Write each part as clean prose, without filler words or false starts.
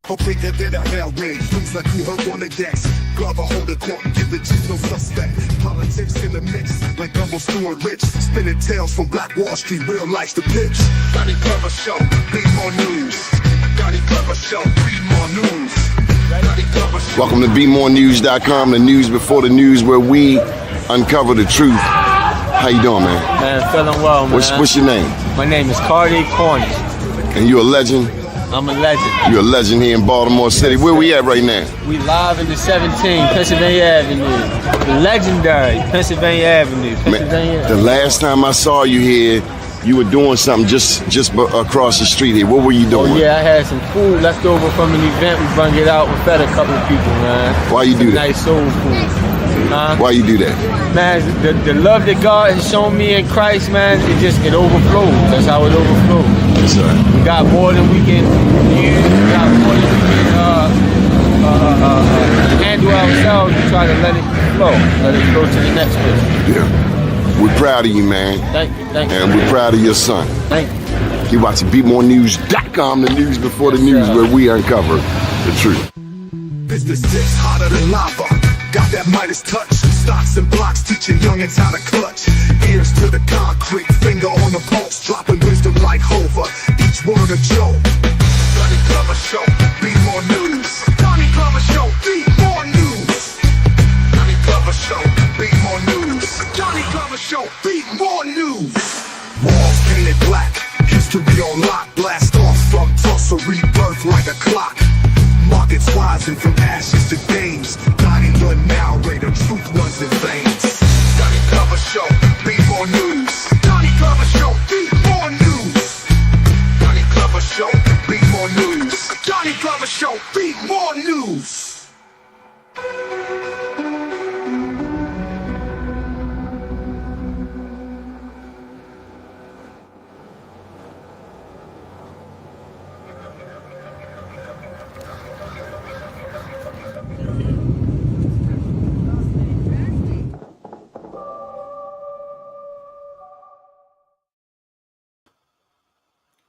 Hoping that a hell rain, things like we heard on the decks. Glover hold the court and give the chief no suspect. Politics in the mix, like Gumbo Stewart Rich. Spinning tales from Black Wall Street, real life's the pitch. Donnie Glover Show, be more news. Donnie Glover Show, be more news. Welcome to BeMoreNews.com, the news before the news, where we uncover the truth. How you doing, man? Man, feeling well, man. What's your name? My name is Cardi Cornish. And you a legend? I'm a legend. You're a legend here in Baltimore City. Where we at right now? We live in the 17, Pennsylvania Avenue. The legendary Pennsylvania Avenue. Man, the last time I saw you here, you were doing something just across the street here. What were you doing? Oh, yeah, I had some food left over from an event. We brung it out. We fed a couple of people, man. Why you do that? Nice soul food. Why you do that? Man, the love that God has shown me in Christ, man, it overflows. That's how it overflows. Yes, sir. We got more than we can use. We got more than we can handle ourselves. We try to let it flow. Let it flow to the next person. Yeah. We're proud of you, man. Thank you. And we're proud of your son. Thank you. You're watching BeMoreNews.com, the news before the news, where we uncover the truth. Business sticks hotter than lava. Got that Midas touch. Stocks and blocks teaching youngins how to clutch. Ears to the concrete, finger on the pulse, dropping wisdom like Hova. Each word a joke. Donnie Glover Show, be more news. Donnie Glover Show, be more news. Donnie Glover Show, be more news. Donnie Glover Show, be more news. Walls painted black, history on lock. Blast off from Tulsa, rebirth like a clock. Markets rising from ashes to gains. Guiding the narrator, truth runs in veins. Donnie Glover Show, be more news. Donnie Glover Show, be more news. Donnie Glover Show, be more news. Donnie Glover Show, be more news.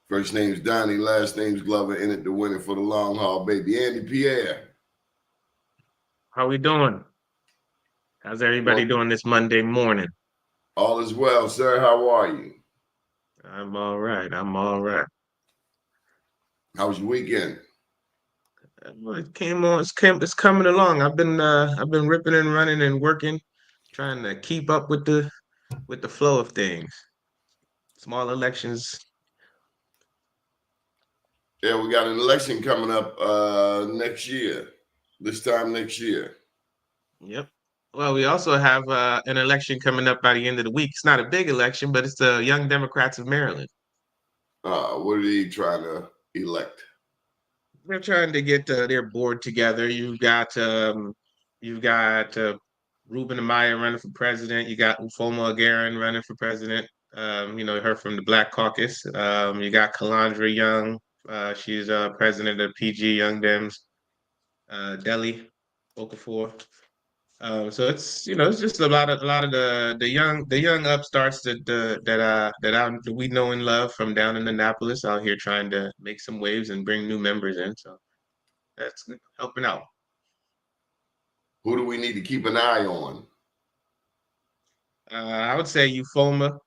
First name's Donnie, last name's Glover, in it to win it for the long haul, baby. Andy Pierre. How we doing? How's everybody doing this Monday morning? All is well, sir. How are you? I'm all right. How was your weekend? Well, it came on. It's coming along. I've been ripping and running and working, trying to keep up with the flow of things. Small elections. Yeah, we got an election coming up next year. This time next year. Yep. Well, we also have an election coming up by the end of the week. It's not a big election, but it's the Young Democrats of Maryland. What are they trying to elect? They're trying to get their board together. You've got Ruben Amaya running for president. You got Ufoma Agarin running for president. Her from the Black Caucus. You got Calandra Young. She's president of PG Young Dems. Delhi Okafor. So it's just a lot of the young upstarts that we know and love from down in Annapolis out here trying to make some waves and bring new members in. So that's helping out. Who do we need to keep an eye on? I would say Ufoma.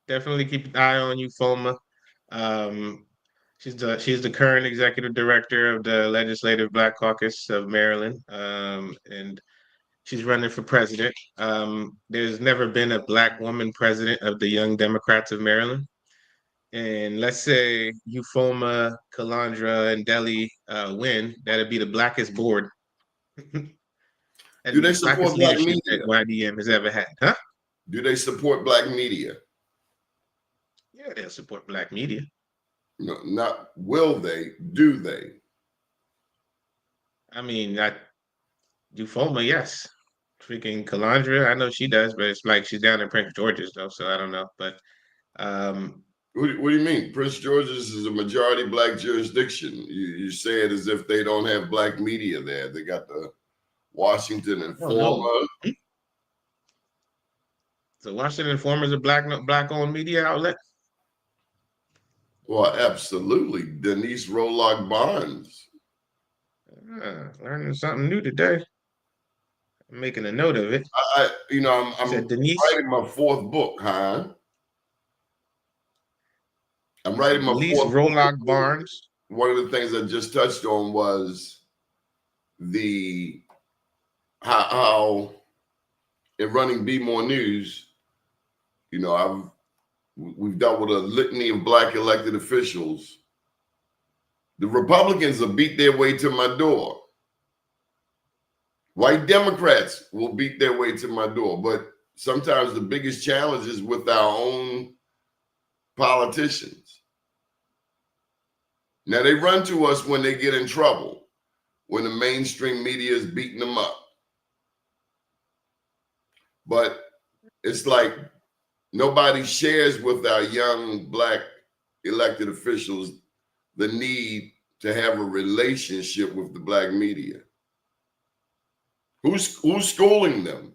Definitely keep an eye on Ufoma. She's the current executive director of the Legislative Black Caucus of Maryland, and she's running for president. There's never been a Black woman president of the Young Democrats of Maryland. And let's say Ufoma, Calandra, and Delhi win, that'd be the blackest board. Do they support Black media that YDM has ever had? Huh? Do they support Black media? Yeah, they'll support Black media. No, not will they, do they? I mean, Ufoma, yes. Freaking Calandra, I know she does, but it's like she's down in Prince George's though, so I don't know. But what do you mean? Prince George's is a majority Black jurisdiction. You say it as if they don't have Black media there. They got the Washington Informer. So Washington Informer is a Black-owned media outlet? Well, absolutely. Denise Rolock Barnes. Learning something new today. I'm making a note of it. I'm Denise? writing my fourth book, huh? I'm writing my Denise fourth book. Rolock Barnes. One of the things I just touched on was how in running Be More News, we've dealt with a litany of Black elected officials. The Republicans will beat their way to my door. White Democrats will beat their way to my door. But sometimes the biggest challenge is with our own politicians. Now, they run to us when they get in trouble, when the mainstream media is beating them up. But it's like nobody shares with our young Black elected officials the need to have a relationship with the Black media. Who's schooling them?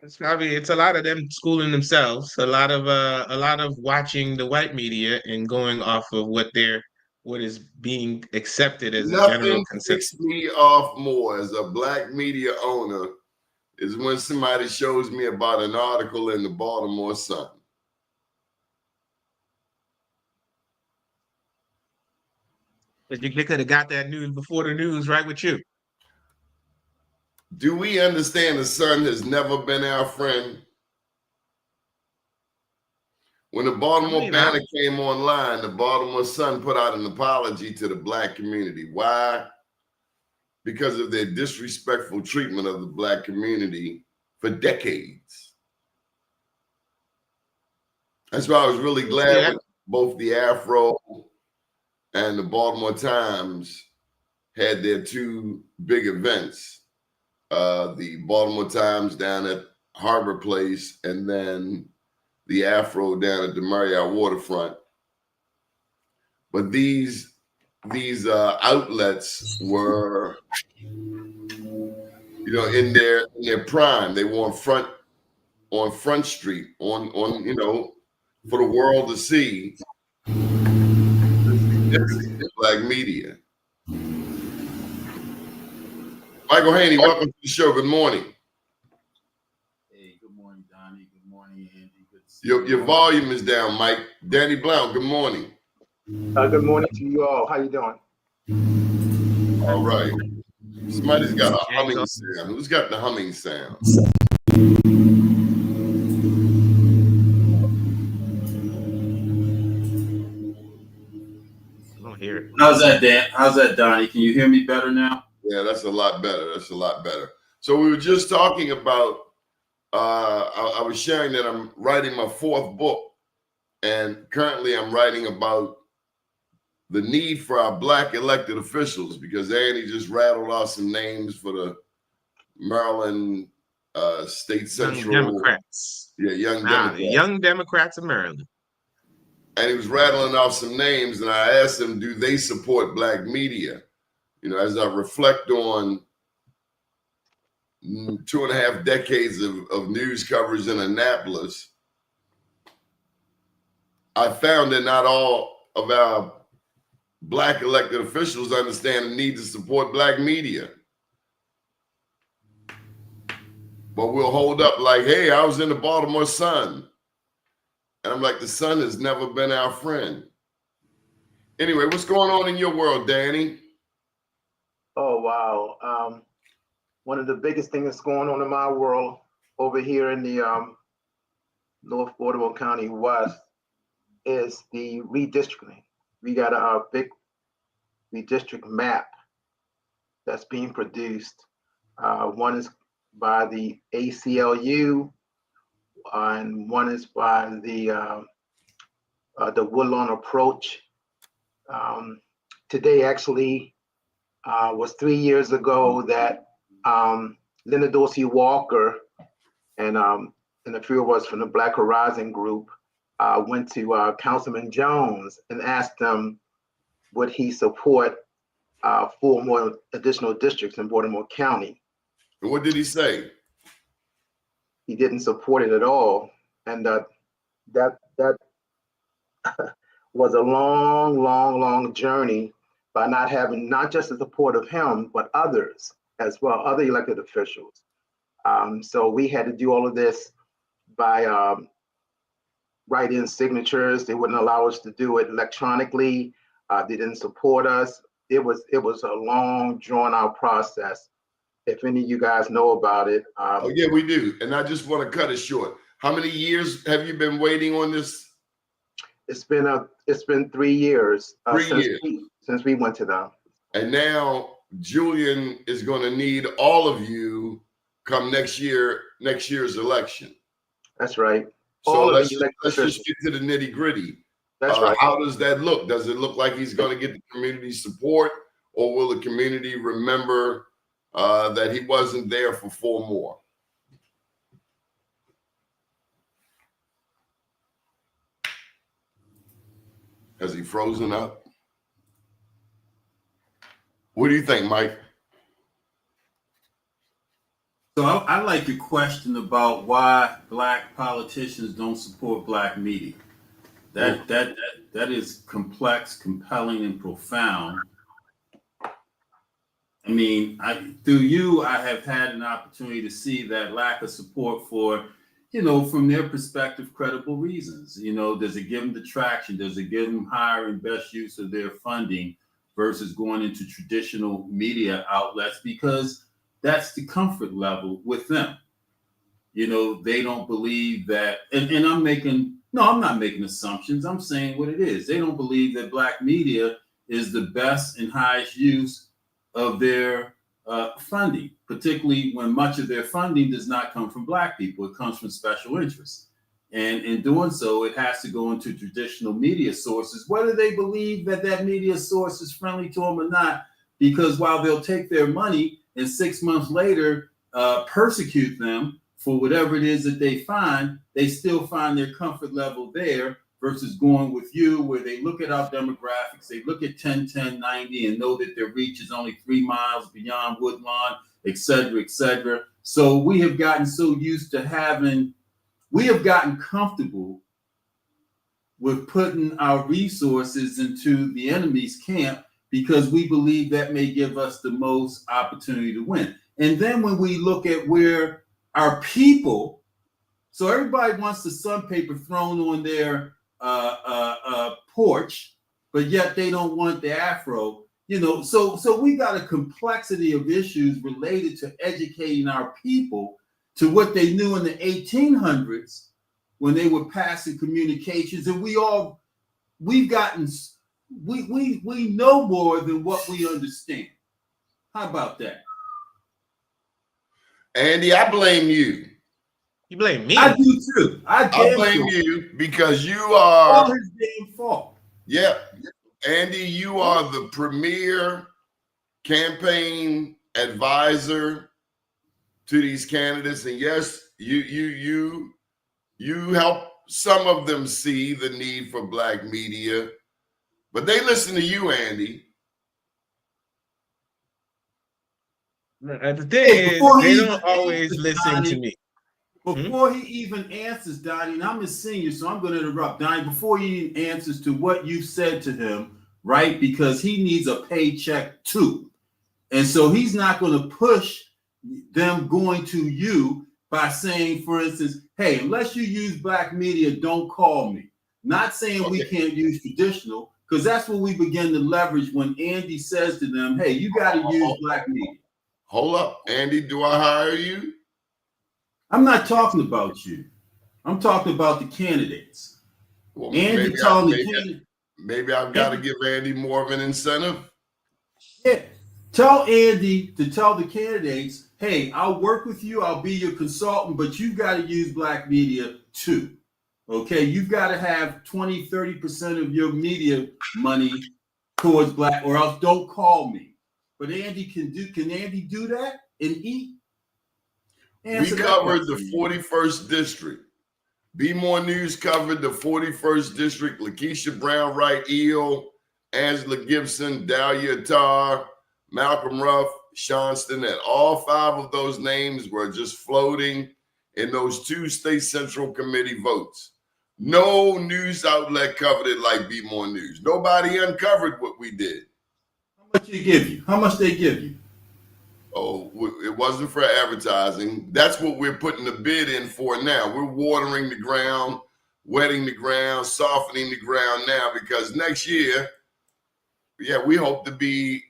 It's a lot of them schooling themselves, a lot of watching the white media and going off of what is being accepted as a general Nothing ticks consensus. me off more as a Black media owner is when somebody shows me about an article in the Baltimore Sun. But they could have got that news before the news right with you. Do we understand the Sun has never been our friend? When the Baltimore Banner came online, the Baltimore Sun put out an apology to the Black community. Why? Because of their disrespectful treatment of the Black community for decades. That's why I was really glad when both the Afro and the Baltimore Times had their two big events. The Baltimore Times down at Harbor Place, and then the Afro down at the Marriott Waterfront. But these outlets were, in their prime. They were on Front Street, on for the world to see. Black media. Michael Haynie, welcome to the show. Good morning. Hey, good morning, Donnie. Good morning, Andy. Good to see Your volume is down, Mike. Danny Blount, good morning. Good morning to you all. How you doing? All right. Somebody's got a humming sound. Who's got the humming sound? I don't hear it. How's that, Dan? How's that, Donnie? Can you hear me better now? Yeah, that's a lot better. That's a lot better. So we were just talking about, I was sharing that I'm writing my fourth book, and currently I'm writing about the need for our Black elected officials, because Andy just rattled off some names for the Maryland State Central. Young Democrats. Yeah, Democrats. The Young Democrats of Maryland. And he was rattling off some names, and I asked him, do they support Black media? As I reflect on 2.5 decades of news coverage in Annapolis, I found that not all of our Black elected officials understand the need to support Black media. But we'll hold up like, hey, I was in the Baltimore Sun. And I'm like, the Sun has never been our friend. Anyway, what's going on in your world, Danny? Oh, wow. One of the biggest things that's going on in my world over here in the North Baltimore County West is the redistricting. We got a big redistrict map that's being produced. One is by the ACLU, and one is by the Woodlawn Approach. Today actually was 3 years ago that Linda Dorsey Walker and a few of us from the Black Horizon group went to Councilman Jones and asked him, would he support 4 more additional districts in Baltimore County? And what did he say? He didn't support it at all. And that was a long journey. by not having not just the support of him, but others as well, other elected officials. So we had to do all of this by write-in signatures. They wouldn't allow us to do it electronically. They didn't support us. It was a long, drawn-out process. If any of you guys know about it. Oh yeah, we do. And I just want to cut it short. How many years have you been waiting on this? It's been 3 years, 3 years since we went to them. And now Julian is going to need all of you come next year's election. That's right. So let's just get to the nitty gritty. That's right. How does that look? Does it look like he's going to get the community support, or will the community remember that he wasn't there for 4 more? Has he frozen up? What do you think, Mike? So I like your question about why Black politicians don't support Black media. That is complex, compelling, and profound. I mean, through you, I have had an opportunity to see that lack of support for, from their perspective, credible reasons. Does it give them the traction? Does it give them higher and best use of their funding versus going into traditional media outlets? Because that's the comfort level with them. They don't believe that, and I'm not making assumptions. I'm saying what it is. They don't believe that Black media is the best and highest use of their funding, particularly when much of their funding does not come from Black people. It comes from special interests. And in doing so, it has to go into traditional media sources, whether they believe that media source is friendly to them or not, because while they'll take their money and 6 months later persecute them for whatever it is that they find, they still find their comfort level there versus going with you, where they look at our demographics, they look at 10, 10, 90 and know that their reach is only 3 miles beyond Woodlawn, et cetera, et cetera. So we have gotten so used to we have gotten comfortable with putting our resources into the enemy's camp because we believe that may give us the most opportunity to win. And then when we look at where our people, so everybody wants the sandpaper thrown on their porch, but yet they don't want the afro, so we got a complexity of issues related to educating our people to what they knew in the 1800s when they were passing communications. And we know more than what we understand. How about that? Andy, I blame you. You blame me? I do too. I blame you because you are all his damn fault. Yeah, Andy, you are the premier campaign advisor to these candidates, and yes, you help some of them see the need for Black media, but they listen to you, Andy. The thing is, they don't always listen to me. Before he even answers, Donnie, and I'm his senior, so I'm going to interrupt, Donnie, before he answers to what you said to him, right? Because he needs a paycheck too. And so he's not going to push them going to you by saying, for instance, hey, unless you use Black media, don't call me. Not saying we can't use traditional, because that's what we begin to leverage when Andy says to them, hey, you got to use Black media. Hold up, Andy, do I hire you? I'm not talking about you. I'm talking about the candidates. Well, Andy maybe I've got to give Andy more of an incentive. Yeah. Tell Andy to tell the candidates, hey, I'll work with you. I'll be your consultant, but you've got to use Black media too. Okay. You've got to have 20, 30% of your media money towards Black, or else don't call me. But Andy can Andy do that and eat? We covered the 41st district. Be More News covered the 41st district. Lakeisha Brown Wright Eel, Angela Gibson, Dahlia Tarr, Malcolm Ruff, Sean Stinnett. All 5 of those names were just floating in those 2 state central committee votes. No news outlet covered it like Be More News. Nobody uncovered what we did. How much they give you? How much they give you? Oh, it wasn't for advertising. That's what we're putting the bid in for now. We're watering the ground, wetting the ground, softening the ground now, because next year, yeah, we hope to be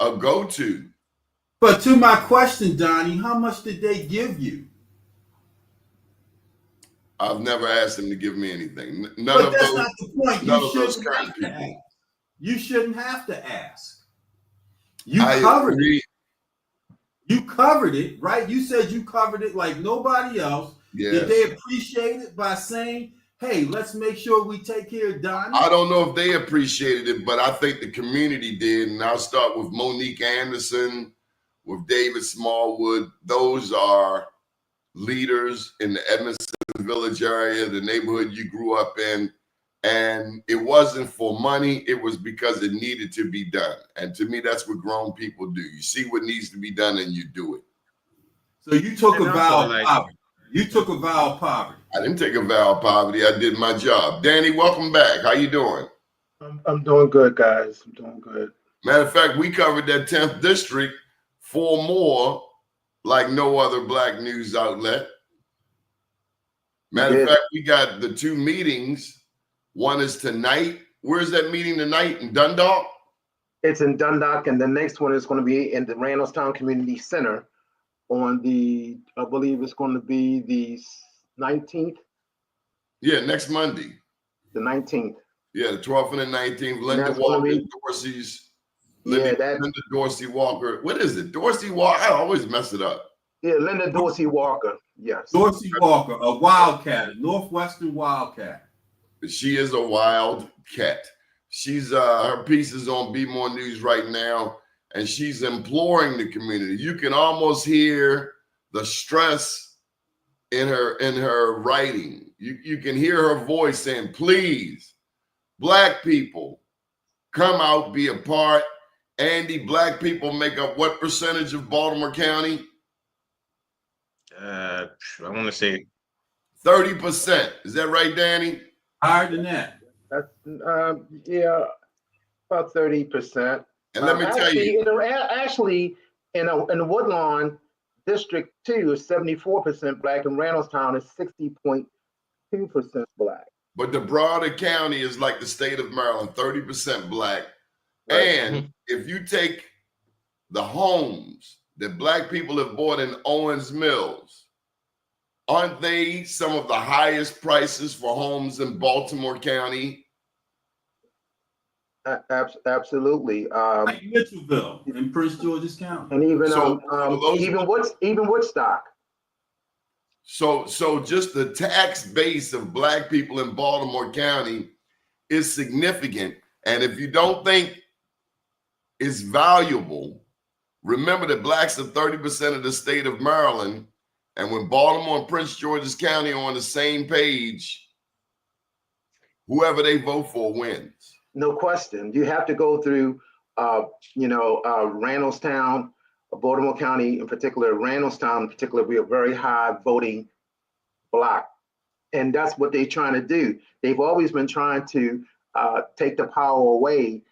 a go-to. But to my question, Donnie, how much did they give you? I've never asked them to give me anything. But that's not the point. None of those current people. You shouldn't have to ask. You covered it. You covered it, right? You said you covered it like nobody else. Yes. Did they appreciate it by saying, hey, let's make sure we take care of Donnie? I don't know if they appreciated it, but I think the community did. And I'll start with Monique Anderson, with David Smallwood. Those are leaders in the Edmondson Village area, the neighborhood you grew up in. And it wasn't for money. It was because it needed to be done. And to me, that's what grown people do. You see what needs to be done and you do it. So you took a vow of poverty. You took a vow of poverty. I didn't take a vow of poverty. I did my job. Danny, welcome back. How you doing? I'm doing good, guys. I'm doing good. Matter of fact, we covered that 10th district 4 more like no other black news outlet. Matter of fact, we got the 2 meetings. One is tonight. Where's that meeting tonight? In Dundalk? It's in Dundalk, and the next one is going to be in the Randallstown Community Center on the, I believe it's going to be the 19th. Yeah, next Monday. The 19th. Yeah, the 12th and the 19th. Linda Walker, Dorsey's. Linda Dorsey Walker. What is it? Dorsey Walker? I always mess it up. Yeah, Linda Dorsey Walker. Yes. Dorsey Walker, a wildcat, a Northwestern wildcat. She is a wild cat. She's her piece is on Be More News right now, and she's imploring the community. You can almost hear the stress in her writing. You can hear her voice saying, please, black people, come out, be a part. Andy, black people make up what percentage of Baltimore County? I want to say 30%. Is that right, Danny? Higher than that. That's yeah, about 30%. And let me tell you, actually, in the Woodlawn District 2 is 74% black, and Randallstown is 60.2% black. But the broader county is like the state of Maryland, 30% black. Right. And if you take the homes that black people have bought in Owens Mills, aren't they some of the highest prices for homes in Baltimore County? Absolutely. Like Mitchellville in Prince George's County. And even Woodstock. So just the tax base of black people in Baltimore County is significant. And if you don't think it's valuable, remember that blacks are 30% of the state of Maryland. And when Baltimore and Prince George's County are on the same page, whoever they vote for wins. No question. You have to go through, Randallstown, Baltimore County in particular, Randallstown in particular, we are very high voting block. And that's what they're trying to do. They've always been trying to take the power away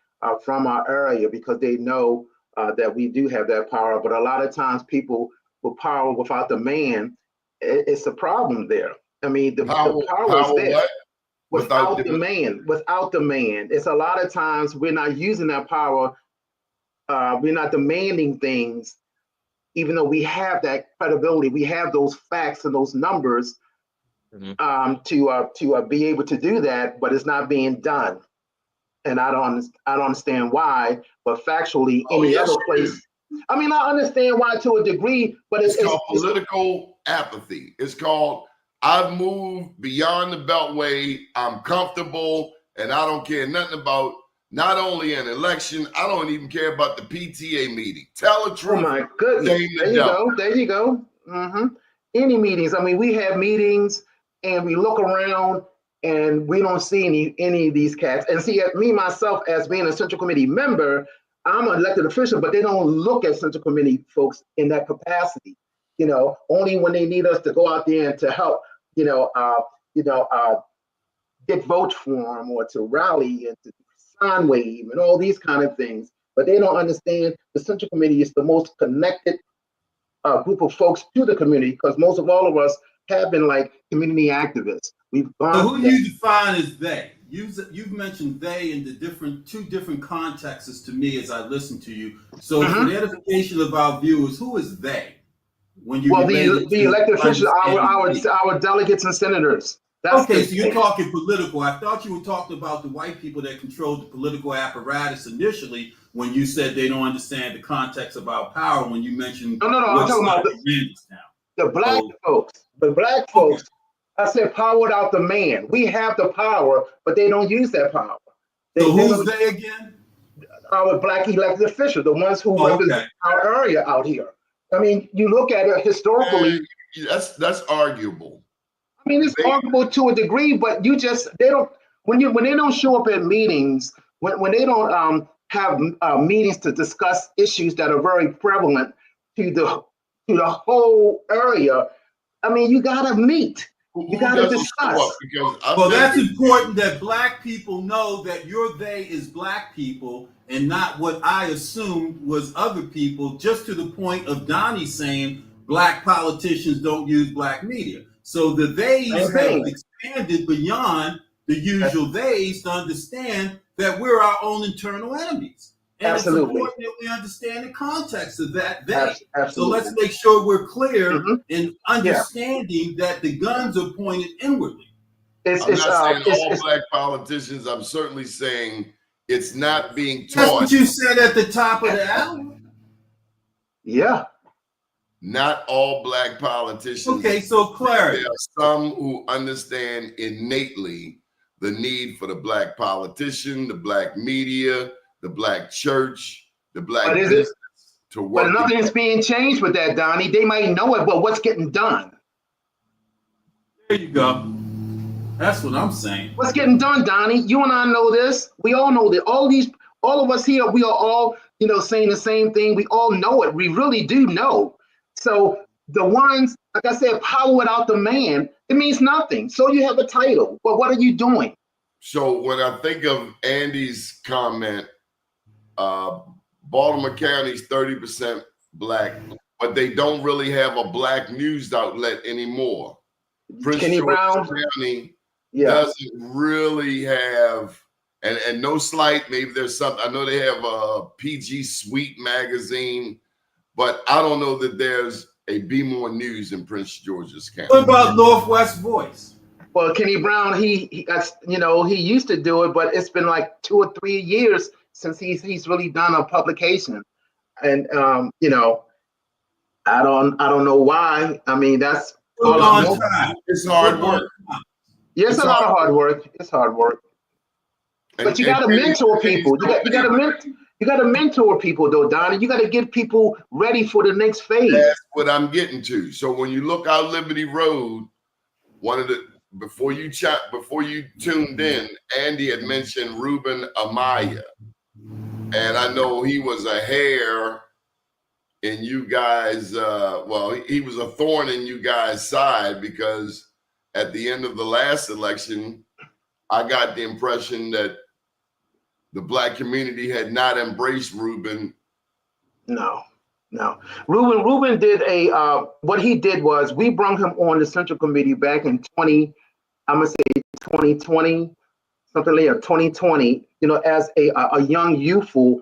from our area because they know that we do have that power. But a lot of times people with power without the man, it's a problem there. I mean, the power is there. What? Without the man, it's a lot of times we're not using that power. We're not demanding things, even though we have that credibility, we have those facts and those numbers to be able to do that, but it's not being done. And I don't understand why. But factually, any other place. I mean, I understand why to a degree, but it's called political apathy. It's called, I've moved beyond the Beltway. I'm comfortable, and I don't care nothing about not only an election. I don't even care about the PTA meeting. Tell the truth. Oh my goodness! There you go. Any meetings? I mean, we have meetings, and we look around, and we don't see any of these cats. And see, me myself, as being a Central Committee member, I'm an elected official, but they don't look at Central Committee folks in that capacity. Only when they need us to go out there and to help, get votes for them or to rally and to sign wave and all these kind of things. but they don't understand the Central Committee is the most connected group of folks to the community, because most of all of us have been like community activists. We've gone. So who do you define as they? You've mentioned they in the two different contexts to me as I listen to you. So for the edification of our viewers, who is they? When you the elected officials, our delegates and senators. That's okay, so you're talking political. I thought you were talking about the white people that control the political apparatus initially when you said they don't understand the context of our power. When you mentioned no, I'm talking about the black folks. The black folks. I said power without the man. We have the power, but they don't use that power. So who's they again? Our black elected officials, the ones who represent our area out here. I mean, you look at it historically. That's arguable. I mean, it's arguable to a degree, but they don't when they don't show up at meetings, when they don't have meetings to discuss issues that are very prevalent to the whole area. I mean, you gotta meet. You gotta discuss. Well, that's important that black people know that your they is black people and not what I assumed was other people, just to the point of Doni saying black politicians don't use black media. So the theys have expanded beyond the usual theys to understand that we're our own internal enemies. And Absolutely. It's important that we understand the context of that they. Absolutely. So let's make sure we're clear in understanding that the guns are pointed inwardly. I'm not saying all black politicians. I'm certainly saying it's not being taught. That's what you said at the top of the hour. Yeah. Not all black politicians. Okay, so clarity. There are some who understand innately the need for the black politician, the black media, the black church, the black business to work. But nothing's being changed with that, Doni. They might know it, but what's getting done? There you go. That's what I'm saying. What's getting done, Doni? You and I know this. We all know that. All of us here, we are all, saying the same thing. We all know it. We really do know. So the ones, like I said, power without the man, it means nothing. So you have a title, but what are you doing? So when I think of Andy's comment, Baltimore County is 30% black, but they don't really have a black news outlet anymore. Prince George County doesn't really have, and no slight, maybe there's something. I know they have a PG Sweet magazine, but I don't know that there's a Be More News in Prince George's County. What about Northwest Voice? Well, Kenny Brown, he used to do it, but it's been like 2 or 3 years since he's really done a publication, and I don't know why. I mean, that's it's hard work. Yeah, it's a lot of hard work. It's hard work, but you got to mentor people. You got to mentor people, though, Doni. You got to get people ready for the next phase. That's what I'm getting to. So when you look out Liberty Road, before you tuned in, Andy had mentioned Ruben Amaya. And I know he was a hair in you guys. He was a thorn in you guys' side, because at the end of the last election, I got the impression that the black community had not embraced Ruben. No. Ruben did what he did was we brought him on the Central Committee back in 2020, something like 2020, as a young, youthful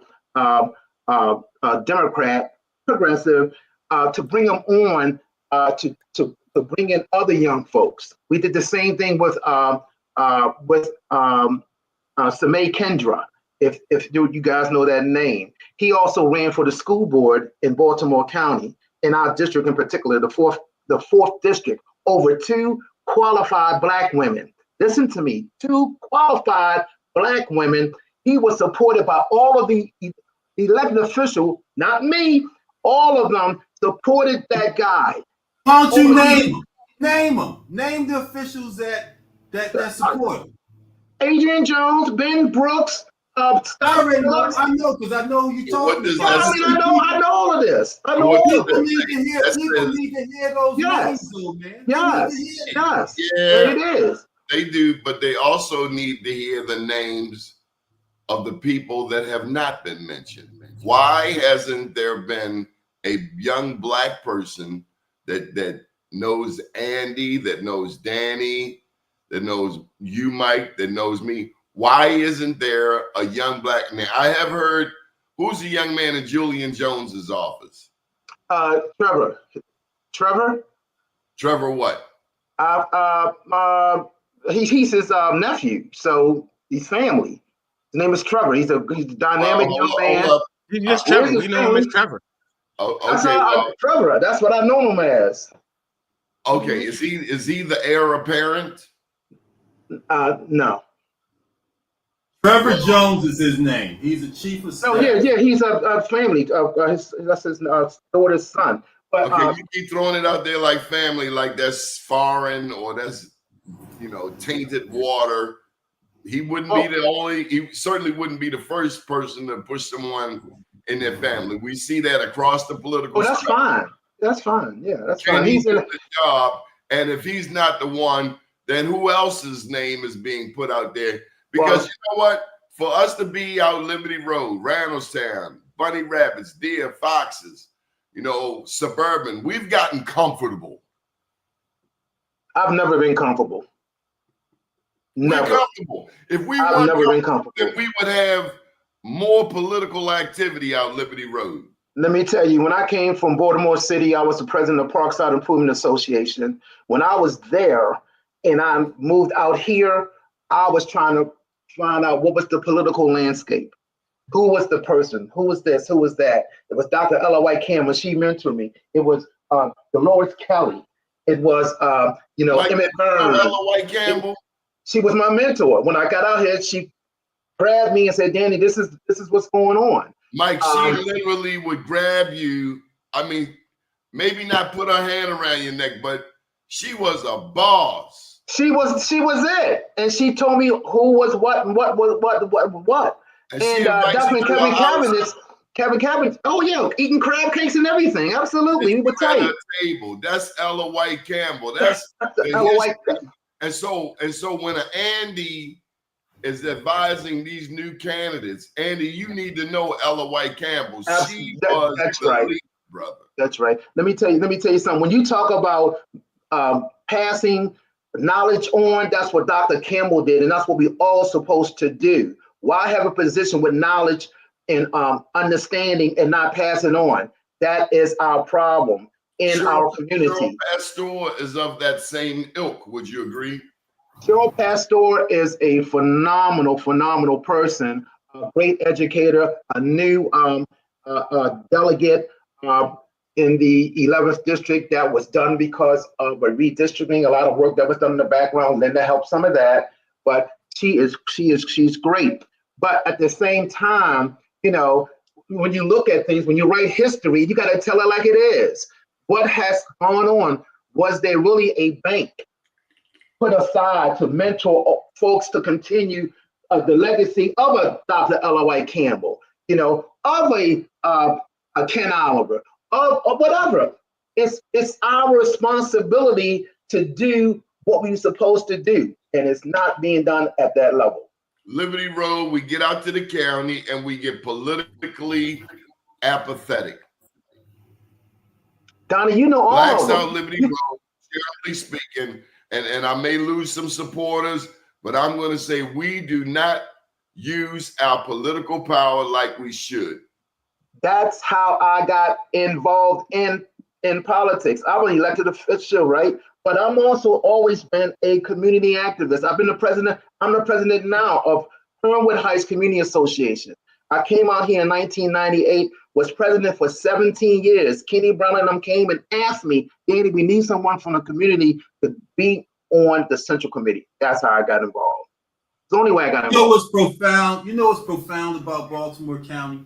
Democrat, progressive, to bring him on to bring in other young folks. We did the same thing with Samay Kendra, if you guys know that name. He also ran for the school board in Baltimore County, in our district in particular, the fourth district, over 2 qualified black women. Listen to me, 2 qualified black women. He was supported by all of the elected officials, not me. All of them supported that guy. Why don't you name them? Name the officials that support him. Adrian Jones, Ben Brooks, I know, because I know who you're talking about. I know all of this. I know all of this. People need to hear those names, though, man. Yes. Yeah, it is. They do, but they also need to hear the names of the people that have not been mentioned, man. Why hasn't there been a young black person that knows Andy, that knows Danny, that knows you, Mike, that knows me? Why isn't there a young black man? I have heard, who's the young man in Julian Jones's office? Trevor. Trevor? Trevor what? He's his nephew, so he's family. His name is Trevor. He's a dynamic young man. He's just Trevor. We know him as Trevor. Oh, okay, Trevor. That's what I know him as. Okay, is he the heir apparent? No. Trevor Jones is his name. He's the chief of staff. No, yeah, he's a family. That's his daughter's son. But okay, you keep throwing it out there like family, like that's foreign or that's tainted water. He wouldn't be the only. He certainly wouldn't be the first person to push someone in their family. We see that across the political. Oh, that's fine. That's fine. Yeah, that's fine. He's in the job, and if he's not the one, then who else's name is being put out there? Because you know what? For us to be out Liberty Road, Randallstown, Bunny Rabbits, Deer, Foxes, suburban, we've gotten comfortable. I've never been comfortable. Never. We're comfortable. If we I've never been comfortable, then we would have more political activity out Liberty Road. Let me tell you, when I came from Baltimore City, I was the president of Parkside Improvement Association. When I was there and I moved out here, I was trying to find out what was the political landscape. Who was the person? Who was this? Who was that? It was Dr. Ella White Campbell. She mentored me. It was Dolores Kelly. It was, Emmett Burns. Ella White Campbell. She was my mentor. When I got out here, she grabbed me and said, "Danny, this is what's going on." Mike, she literally would grab you. I mean, maybe not put her hand around your neck, but she was a boss. She was it, and she told me who was what and what was what. And Dr. Kevin Cabin. Oh yeah, eating crab cakes and everything. Absolutely, we were tight. Table. That's Ella White Campbell. That's Ella White. And so when an Andy is advising these new candidates, Andy, you need to know Ella White Campbell. That's right, lead, brother. That's right. Let me tell you something. When you talk about passing knowledge on, that's what Dr. Campbell did, and that's what we all supposed to do. Why have a position with knowledge and understanding and not passing on? That is our problem in our community. Cheryl Pastor is of that same ilk. Would you agree? Cheryl Pastor is a phenomenal person, a great educator, a new delegate in the 11th district. That was done because of a redistricting, a lot of work that was done in the background. Linda helped some of that, but she's great. But at the same time, when you look at things, when you write history, you got to tell it like it is. What has gone on? Was there really a bank put aside to mentor folks to continue the legacy of a Dr. Ella White Campbell, of a Ken Oliver, of whatever? It's our responsibility to do what we're supposed to do, and it's not being done at that level. Liberty Road, we get out to the county and we get politically apathetic. Donnie, all Blacks of them. Out Liberty Road, generally speaking, and I may lose some supporters, but I'm going to say we do not use our political power like we should. That's how I got involved in politics. I was elected official, right? But I'm also always been a community activist. I've been the president. I'm the president now of Fernwood Heights Community Association. I came out here in 1998, was president for 17 years. Kenny Brown and them came and asked me, Danny, we need someone from the community to be on the central committee. That's how I got involved. It's the only way I got involved. You know what's profound about Baltimore County?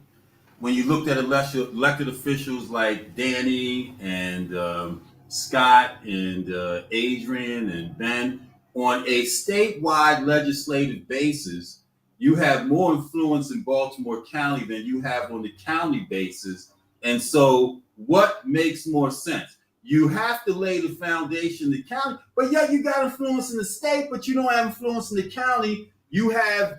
When you looked at elected officials like Danny and Scott and Adrian and Ben, on a statewide legislative basis, you have more influence in Baltimore County than you have on the county basis. And so what makes more sense? You have to lay the foundation in the county, but yet you got influence in the state, but you don't have influence in the county.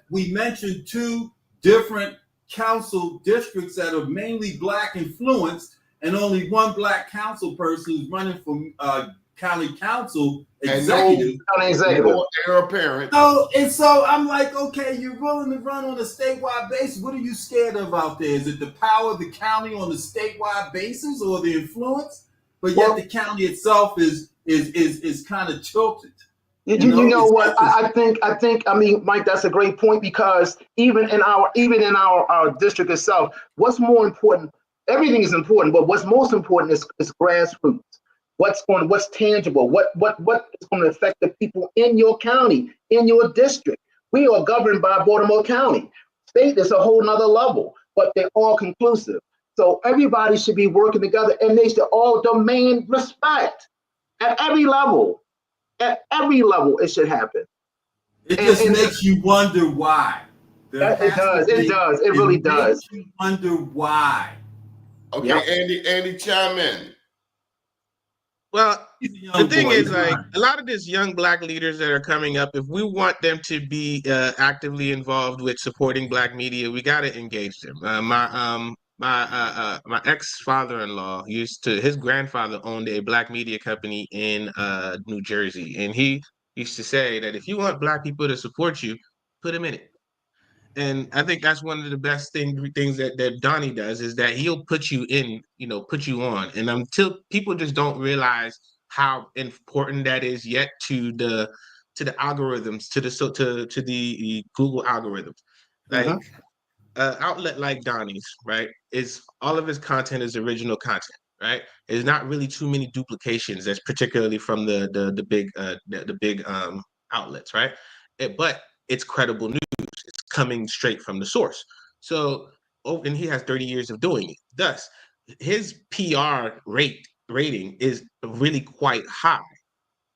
We mentioned two different council districts that are mainly black influenced, and only one black council person who's running for county council executive. No heir apparent. So I'm like, okay, you're willing to run on a statewide basis. What are you scared of out there? Is it the power of the county on the statewide basis, or the influence? But yet the county itself is kind of tilted. You know what? I think. I mean, Mike, that's a great point, because even in our district itself, what's more important? Everything is important, but what's most important is grassroots. What's tangible? What is going to affect the people in your county, in your district? We are governed by Baltimore County. State is a whole nother level, but they're all conclusive. So everybody should be working together, and they should all demand respect at every level. At every level, it should happen. It just makes you wonder why. It does. It really does. Makes you wonder why. Okay, yep. Andy, chime in. Well, the thing is, like, a lot of these young black leaders that are coming up, if we want them to be actively involved with supporting black media, we got to engage them. My ex-father-in-law his grandfather owned a black media company in New Jersey, and he used to say that if you want black people to support you, put them in it. And I think that's one of the best things that Doni does, is that he'll put you in, put you on. And until people just don't realize how important that is yet to the algorithms, to the Google algorithms. Like outlet like Doni's, right, is all of his content is original content, right? There's not really too many duplications. That's particularly from the big outlets, right? But it's credible news. It's coming straight from the source. So, and he has 30 years of doing it. Thus, his PR rating is really quite high.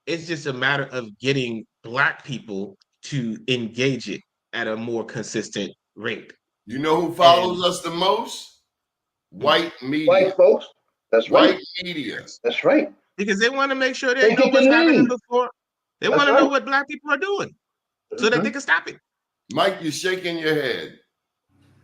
It's just a matter of getting black people to engage it at a more consistent rate. You know who follows us the most? White media. White folks. That's right. White media. That's right. Because they want to make sure they know what's happening before. They want to know what black people are doing, so that they can stop it. Mike, you're shaking your head.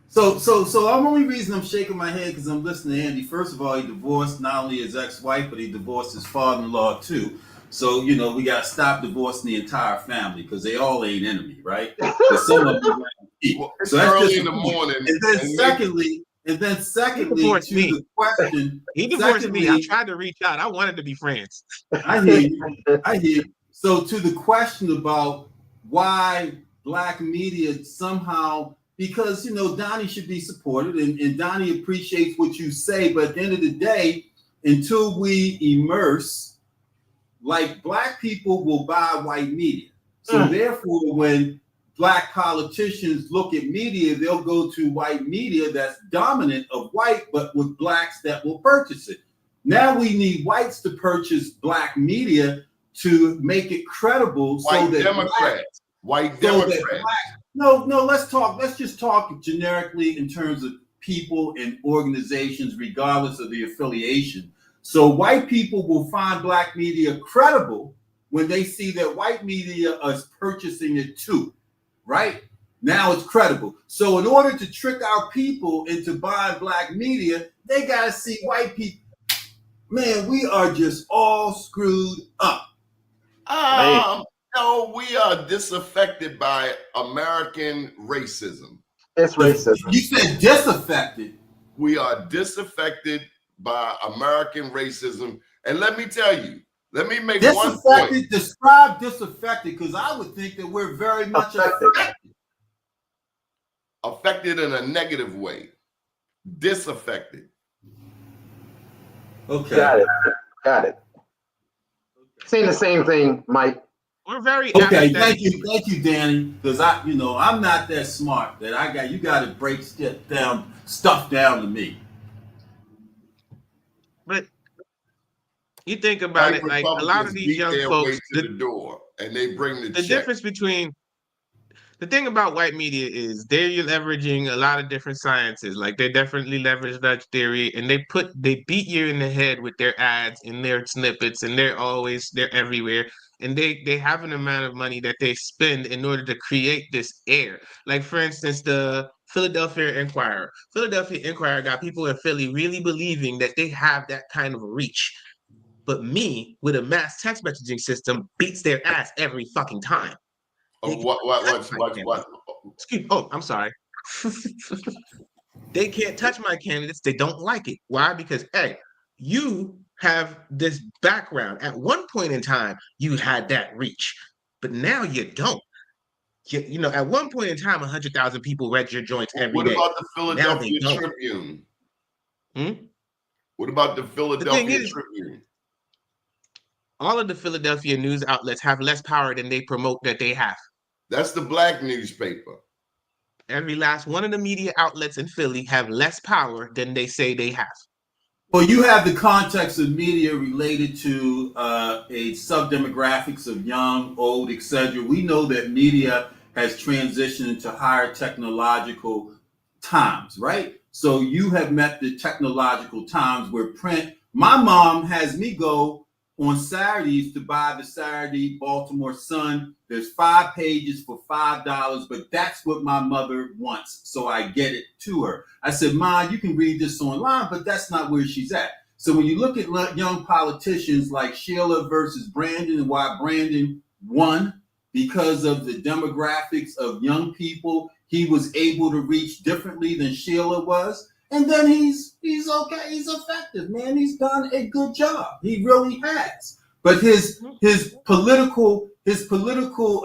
So the only reason I'm shaking my head because I'm listening to Andy. First of all, he divorced not only his ex-wife, but he divorced his father-in-law too. So we got to stop divorcing the entire family, because they all ain't enemy, right? Some of them it's so that's early in the morning. And then secondly, to the question, he divorced me. I tried to reach out. I wanted to be friends. I hear you. So to the question about why black media somehow, because Doni should be supported, and Doni appreciates what you say, but at the end of the day, until we immerse, like, black people will buy white media. So therefore, when black politicians look at media, they'll go to white media that's dominant of white, but with blacks that will purchase it. Now we need whites to purchase black media to make it credible. White Democrats. Let's just talk generically in terms of people and organizations, regardless of the affiliation. So white people will find black media credible when they see that white media is purchasing it too, right? Now it's credible. So in order to trick our people into buying black media, they got to see white people. Man, we are just all screwed up. No, we are disaffected by American racism. It's racism. You said disaffected. We are disaffected by American racism. And let me tell you, let me make one point. Describe disaffected, because I would think that we're very much affected. Affected in a negative way. Disaffected. Okay. Got it. Saying the same thing, Mike. We're very okay. Thank you, Danny. Because I'm not that smart. You got to break stuff down to me. But you think about it, like, a lot of these young folks, the door, and they bring the check. Difference between the thing about white media is they're leveraging a lot of different sciences. Like, they definitely leverage Dutch theory, and they beat you in the head with their ads and their snippets, and they're everywhere. And they have an amount of money that they spend in order to create this air. Like, for instance, the Philadelphia Inquirer. Philadelphia Inquirer got people in Philly really believing that they have that kind of reach. But me, with a mass text messaging system, beats their ass every fucking time. What? Excuse. Oh, I'm sorry. They can't touch my candidates. They don't like it. Why? Because, hey, you have this background. At one point in time, you had that reach, but now you don't. You know, at one point in time, 100,000 people read your joints every day. What about the Now they Philadelphia don't. Tribune? Hmm? What about the Philadelphia Tribune? All of the Philadelphia news outlets have less power than they promote that they have. That's the black newspaper. Every last one of the media outlets in Philly have less power than they say they have. Well, you have the context of media related to a sub-demographics of young, old, etc. We know that media has transitioned into higher technological times, right? So you have met the technological times where print. My mom has me go on Saturdays to buy the Saturday Baltimore Sun. There's 5 pages for $5, but that's what my mother wants. So I get it to her. I said, Ma, you can read this online, but that's not where she's at. So when you look at young politicians like Sheila versus Brandon, and why Brandon won, because of the demographics of young people, he was able to reach differently than Sheila was. And then he's okay. He's effective, man. He's done a good job. He really has. But his political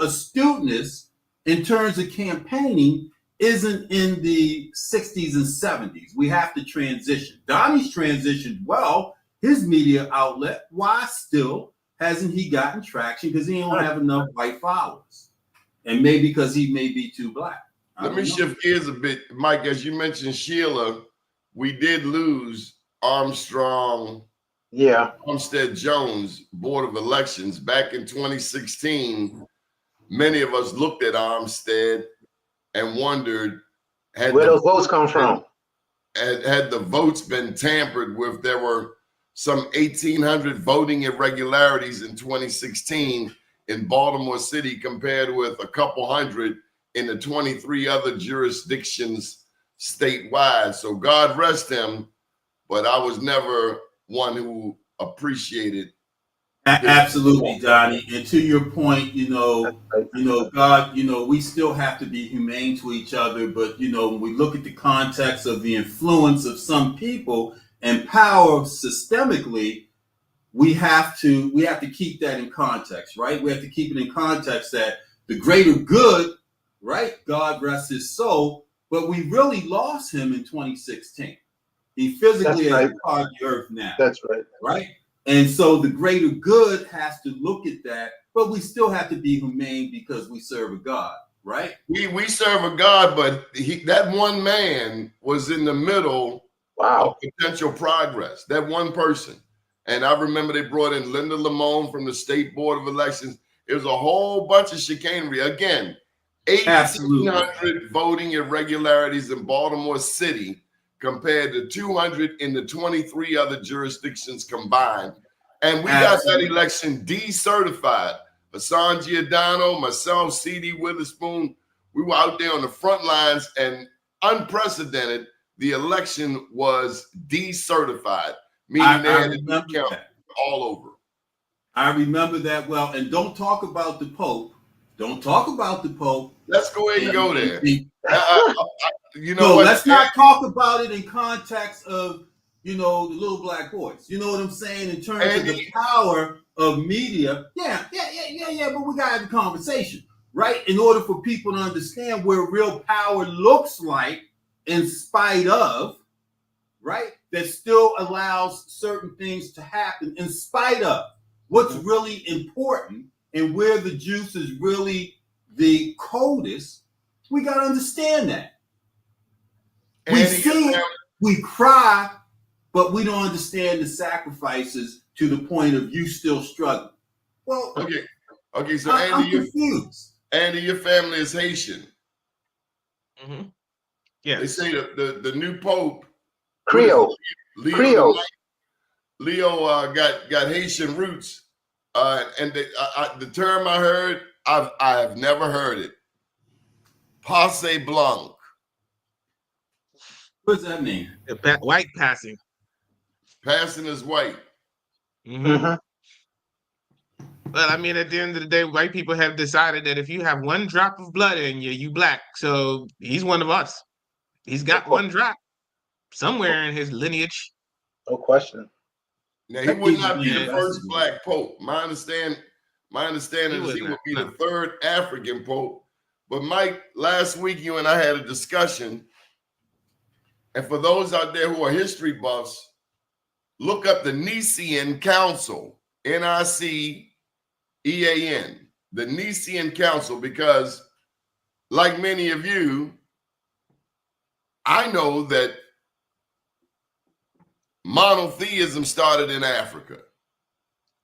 astuteness in terms of campaigning isn't in the 60s and 70s. We have to transition. Doni's transitioned well. His media outlet, why still hasn't he gotten traction? Because he don't have enough white followers. And maybe because he may be too black. Let me shift gears a bit. Mike, as you mentioned Sheila, we did lose Armstead Jones Board of Elections back in 2016. Many of us looked at Armstead and wondered, where those votes come from? Had the votes been tampered with? There were some 1,800 voting irregularities in 2016 in Baltimore City compared with a couple hundred in the 23 other jurisdictions statewide. So God rest him, but I was never one who appreciated. Absolutely, Donnie. And to your point, God, we still have to be humane to each other. But, when we look at the context of the influence of some people and power systemically, we have to keep that in context, right? We have to keep it in context that the greater good, right? God rest his soul. But we really lost him in 2016. He physically is a part of the earth now. That's right. Right? And so the greater good has to look at that, but we still have to be humane because we serve a God, right? We serve a God, but that one man was in the middle of potential progress, that one person. And I remember they brought in Linda Lamone from the State Board of Elections. It was a whole bunch of chicanery. Again, 1,800 voting irregularities in Baltimore City compared to 200 in the 23 other jurisdictions combined. And we got that election decertified. Hassan Giordano, myself, C.D. Witherspoon, we were out there on the front lines, and unprecedented, the election was decertified, meaning they had to count all over. I remember that well. And don't talk about the Pope. Don't talk about the Pope. Let's go ahead and go there. Let's not talk about it in context of, the little black boys. You know what I'm saying? In terms of the power of media. Yeah. But we got to have a conversation, right? In order for people to understand where real power looks like in spite of, right? That still allows certain things to happen in spite of what's really important and where the juice is really the coldest. We got to understand that. We see it, we cry, but we don't understand the sacrifices to the point of you still struggling. Well, okay. So I'm confused. Andy, your family is Haitian. Mm-hmm. Yeah. They say the new Pope Creole. Leo got Haitian roots, and the term I heard, I have never heard it. Passe blanc. What does that mean? White passing. Passing is white. Mm-hmm. Well, I mean, at the end of the day, white people have decided that if you have one drop of blood in you, you black. So he's one of us. He's got one drop somewhere in his lineage. No question. Now he would not be the Yeah. first black pope. My understanding is he would be the third African pope. But Mike, last week you and I had a discussion, and for those out there who are history buffs, look up the Nicene Council, Nicean, the Nicene Council, because like many of you, I know that monotheism started in Africa.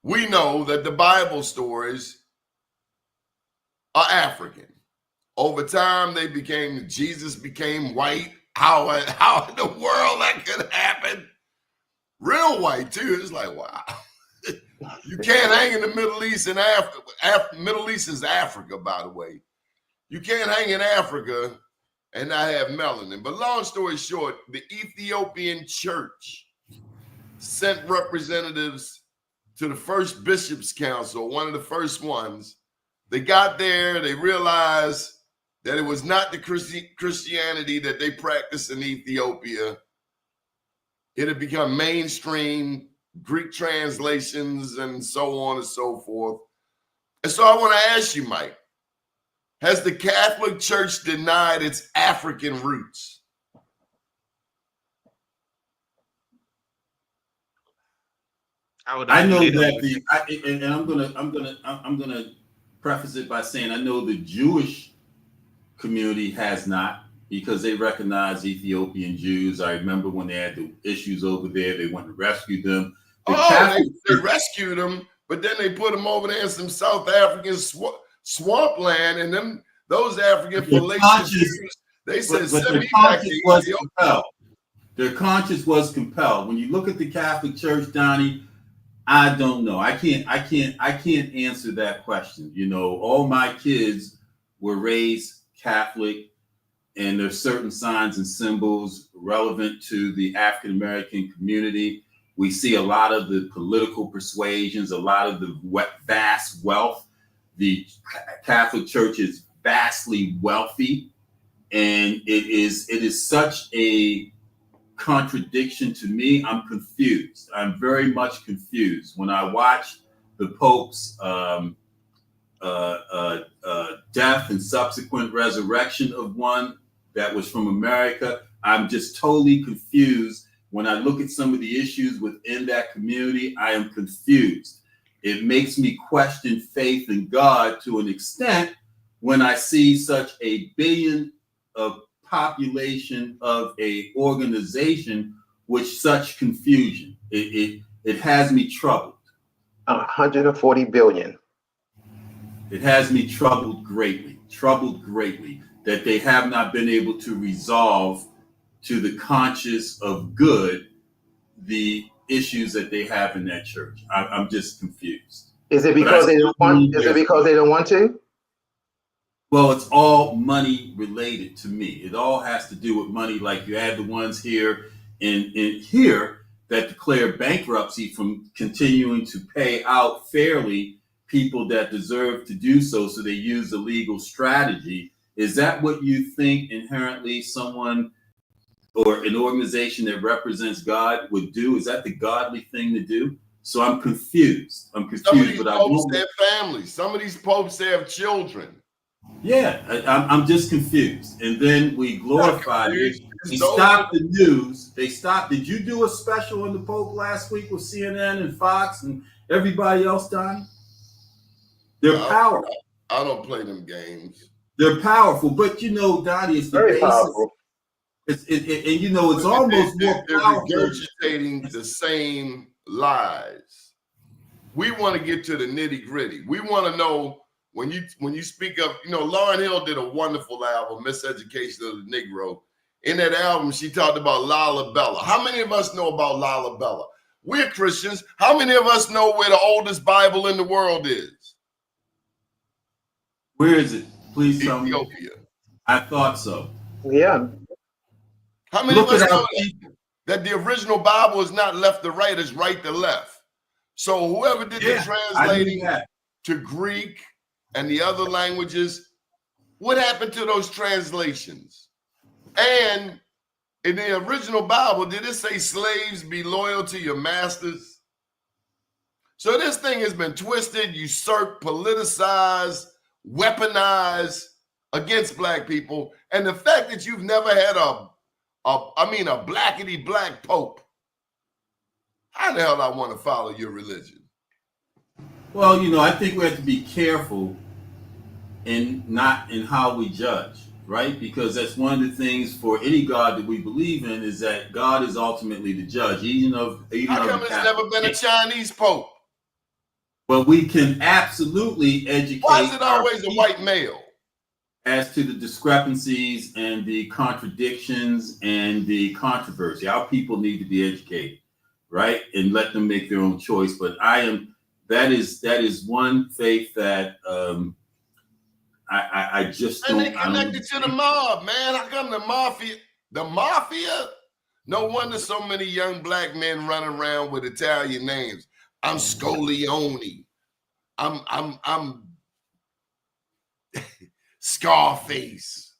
We know that the Bible stories are African. Over time, Jesus became white. How in the world that could happen? Real white too. It's like, wow. You can't hang in the Middle East and Africa. Middle East is Africa, by the way. You can't hang in Africa and not have melanin. But long story short, the Ethiopian church sent representatives to the first Bishops' Council, one of the first ones. They got there, they realized that it was not the Christianity that they practiced in Ethiopia. It had become mainstream, Greek translations and so on and so forth. And so I want to ask you, Mike, has the Catholic Church denied its African roots? I know that I'm gonna preface it by saying I know the Jewish community has not, because they recognize Ethiopian Jews. I remember when they had the issues over there, they went to rescue them. They rescued them, but then they put them over there in some South African swampland, and those African fallacious Jews, they said, send me back to Ethiopia. Their conscience was compelled. When you look at the Catholic Church, Donnie, I don't know. I can't answer that question. You know, all my kids were raised Catholic, and there's certain signs and symbols relevant to the African American community. We see a lot of the political persuasions, a lot of the vast wealth. The Catholic Church is vastly wealthy, and it is such a contradiction to me. I'm confused. I'm very much confused when I watch the Pope's death and subsequent resurrection of one that was from America. I'm just totally confused. When I look at some of the issues within that community, I am confused. It makes me question faith in God to an extent when I see such a billion of population of a organization with such confusion. It has me troubled. 140 billion. It has me troubled greatly that they have not been able to resolve to the conscience of good the issues that they have in that church. I'm just confused. Is it because they don't want? Is it because they don't want to? Well, it's all money related to me. It all has to do with money. Like you had the ones here in here that declare bankruptcy from continuing to pay out fairly people that deserve to do so. So they use a legal strategy. Is that what you think inherently someone or an organization that represents God would do? Is that the godly thing to do? So I'm confused. Some of these popes have families. Some of these popes have children. Yeah, I'm just confused. And then we glorified it. We stopped the news. They stopped. Did you do a special on the Pope last week with CNN and Fox and everybody else, Donnie? They're powerful. I don't play them games. They're powerful, but you know, Donnie, it's very powerful. And you know, it's almost more powerful. They're regurgitating the same lies. We want to get to the nitty gritty. We want to know when you speak of, you know, Lauryn Hill did a wonderful album, Miseducation of the Negro. In that album, she talked about Lalabella. How many of us know about Lalabella? We're Christians. How many of us know where the oldest Bible in the world is? Where is it? Please tell me. Ethiopia. I thought so. Yeah. How many of us know that the original Bible is not left to right, it's right to left? So whoever did the translating to Greek and the other languages, what happened to those translations? And in the original Bible, did it say slaves be loyal to your masters? So this thing has been twisted, usurped, politicized, weaponized against black people. And the fact that you've never had a blackety black pope, how the hell I want to follow your religion? Well, I think we have to be careful in how we judge, right? Because that's one of the things for any God that we believe in is that God is ultimately the judge. How come it's never been a Chinese pope? But we can absolutely educate. Why is it always a white male? As to the discrepancies and the contradictions and the controversy, our people need to be educated, right? And let them make their own choice. But that is one faith that I just don't. And they connected to the mob, man. How come the mafia? No wonder so many young black men run around with Italian names. I'm Scoglione. I'm Scarface.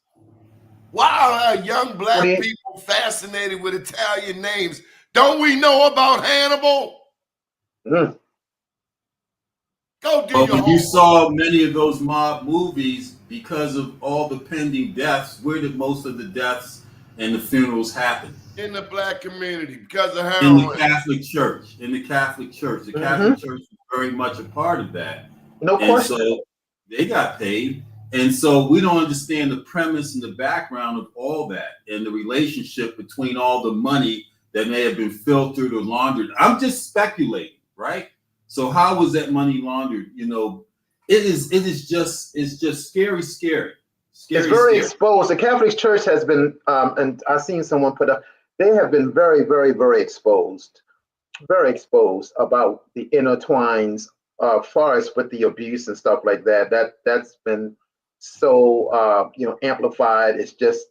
Why are young black people fascinated with Italian names? Don't we know about Hannibal? Mm. But when you saw many of those mob movies, because of all the pending deaths, where did most of the deaths and the funerals happen? In the black community, because of heroin. In the Catholic Church. The Catholic Church was very much a part of that. No question. So they got paid. And so we don't understand the premise and the background of all that and the relationship between all the money that may have been filtered or laundered. I'm just speculating, right? So how was that money laundered? It's just scary. It's very exposed. The Catholic Church has been, and I've seen someone put up, they have been very, very, very exposed about the intertwines as far as with the abuse and stuff like that. That's been so amplified. It's just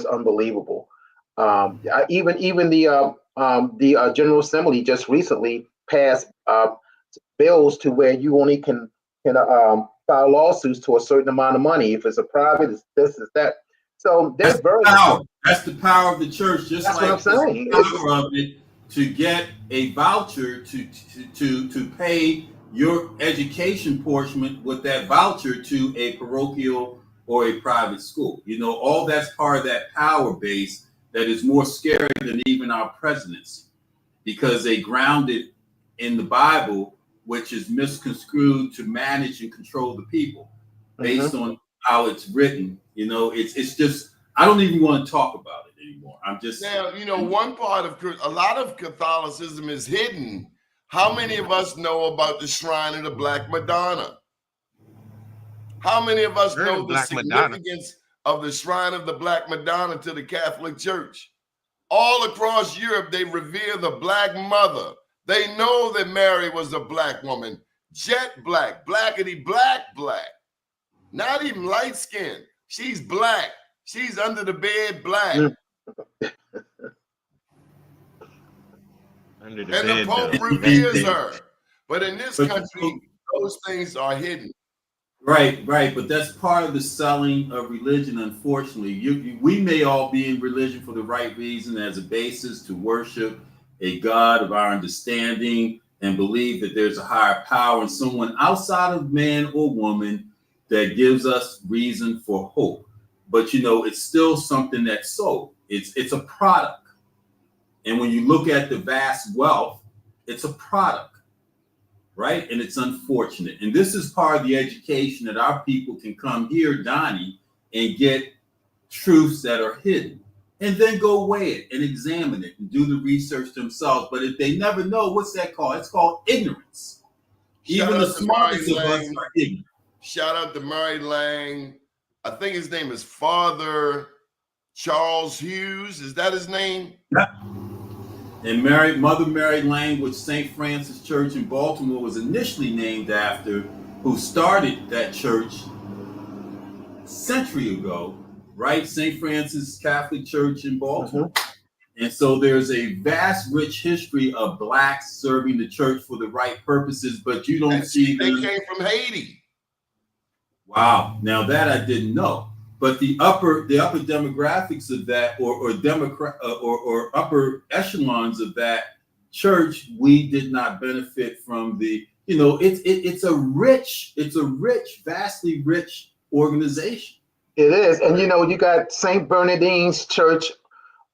unbelievable. Even the General Assembly just recently passed bills to where you only can file lawsuits to a certain amount of money. If it's a private, it's this, it's that. So that's the power of the church. Just that's like what I'm saying. The power of it to get a voucher to pay your education portion with that voucher to a parochial or a private school. All that's part of that power base that is more scary than even our presidency, because they ground it in the Bible, which is misconstrued to manage and control the people based on how it's written. It's just, I don't even want to talk about it anymore. I'm just now, one part of a lot of Catholicism is hidden. How many of us know about the Shrine of the Black Madonna? How many of us know the significance of the Shrine of the Black Madonna to the Catholic Church? All across Europe, they revere the Black Mother. They know that Mary was a black woman, jet black, blackety black. Not even light skin. She's black. She's under the bed black. And the Pope reveres her. But in this country, those things are hidden. Right. But that's part of the selling of religion, unfortunately. We may all be in religion for the right reason, as a basis to worship a God of our understanding and believe that there's a higher power and someone outside of man or woman that gives us reason for hope. But it's still something that's sold. It's a product. And when you look at the vast wealth, it's a product, right? And it's unfortunate. And this is part of the education that our people can come here, Doni, and get truths that are hidden. And then go weigh it and examine it and do the research themselves. But if they never know, what's that called? It's called ignorance. Even the smartest of us are ignorant. Shout out to Murray Lang. I think his name is Father Charles Hughes. Is that his name? Yeah. And Mother Mary Lang, which St. Francis Church in Baltimore was initially named after, who started that church a century ago, right? St. Francis Catholic Church in Baltimore. And so there's a vast, rich history of blacks serving the church for the right purposes, but you don't see them. They came from Haiti. Wow. Now that I didn't know. But the upper demographics of that, or upper echelons of that church, we did not benefit from the, it's a rich, vastly rich organization. It is. And you got St. Bernardine's Church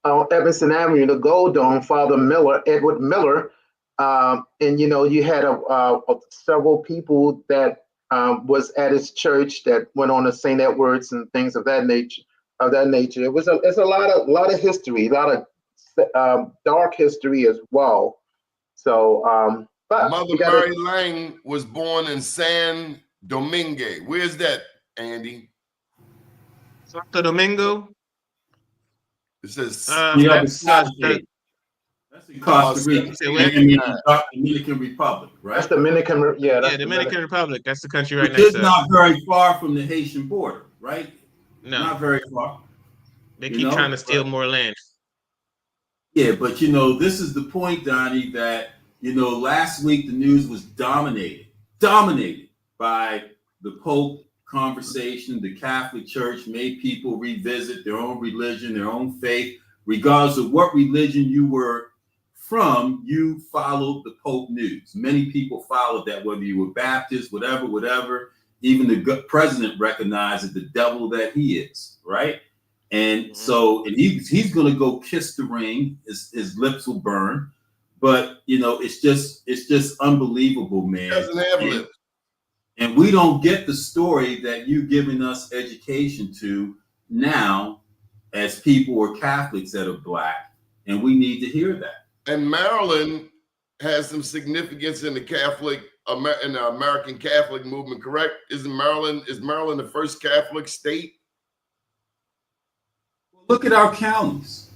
on Evanston Avenue, the Gold Dome, Father Miller, Edward Miller. And you had several people that was at his church that went on to St. Edward's and things of that nature. It's a lot of history, a lot of dark history as well. So, but Mother Mary Lang was born in San Domingue. Where's that, Andy? Santo Domingo. It says that's in Costa Rica, Dominican Republic, right? That's Dominican, Dominican Republic. That's the country right next to it. It's not very far from the Haitian border, right? No, not very far. They keep trying to steal more land. Yeah, but this is the point, Donnie, that last week the news was dominated by the Pope conversation. The Catholic Church made people revisit their own religion, their own faith, regardless of what religion you were from. You followed the Pope news. Many people followed that, whether you were Baptist, whatever. Even the president recognized the devil that he is, right? And so, and he's going to go kiss the ring. His lips will burn, but it's just unbelievable, man. He doesn't have lips. And we don't get the story that you're giving us education to now, as people or Catholics that are black, and we need to hear that. And Maryland has some significance in the American Catholic movement, correct? Is Maryland the first Catholic state? Look at our counties.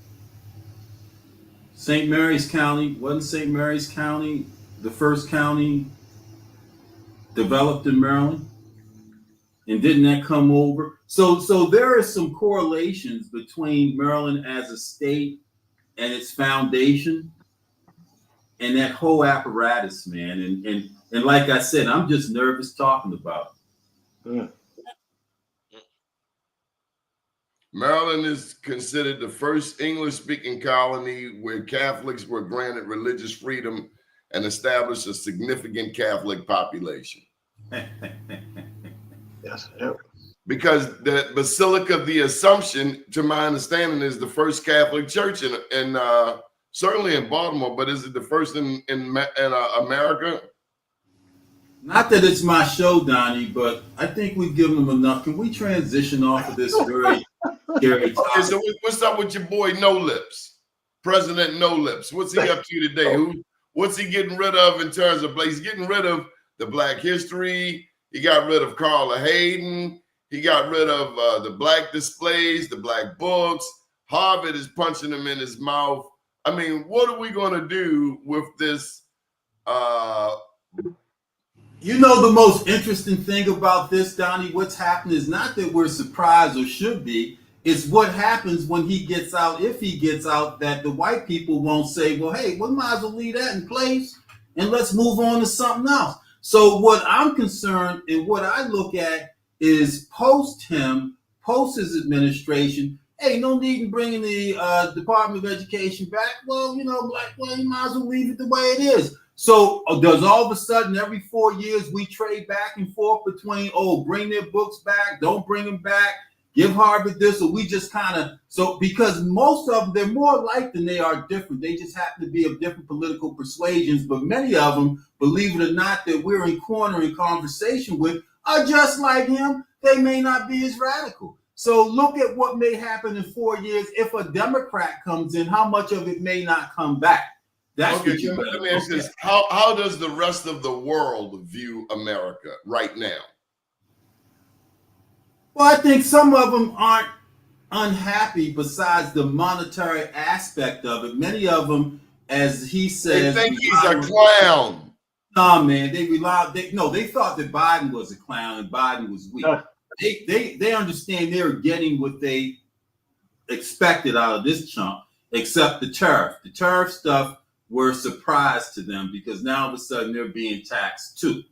St. Mary's County, wasn't St. Mary's County the first county developed in Maryland? And didn't that come over? So there are some correlations between Maryland as a state and its foundation and that whole apparatus, man. And like I said, I'm just nervous talking about it. Maryland is considered the first English-speaking colony where Catholics were granted religious freedom and established a significant Catholic population. Yes. Because the Basilica of the Assumption, to my understanding, is the first Catholic church in certainly in Baltimore, but is it the first in America? Not that it's my show, Donnie, but I think we've given them enough. Can we transition off of this very scary topic? Okay, so what's up with your boy No Lips, President No Lips? What's he up to today? What's he getting rid of in terms of? He's getting rid of the Black history. He got rid of Carla Hayden. He got rid of the Black displays, the Black books. Harvard is punching him in his mouth. I mean, what are we going to do with this? The most interesting thing about this, Donnie, what's happened is not that we're surprised or should be. It's what happens when he gets out, if he gets out, that the white people won't say, well, hey, we might as well leave that in place and let's move on to something else. So what I'm concerned and what I look at is post his administration, hey, no need in bringing the Department of Education back. Well, you might as well leave it the way it is. So does all of a sudden every 4 years we trade back and forth between, bring their books back, don't bring them back, give Harvard this, or we just because most of them, they're more alike than they are different. They just happen to be of different political persuasions, but many of them, believe it or not, that we're in conversation with are just like him. They may not be as radical. So look at what may happen in 4 years if a Democrat comes in, how much of it may not come back. That's okay, let me ask this. How does the rest of the world view America right now? Well, I think some of them aren't unhappy besides the monetary aspect of it. Many of them, as he says, they think he's a clown. Nah, man, they thought that Biden was a clown and Biden was weak. They understand they're getting what they expected out of this chunk, except the tariff. The tariff stuff were a surprise to them because now all of a sudden they're being taxed too.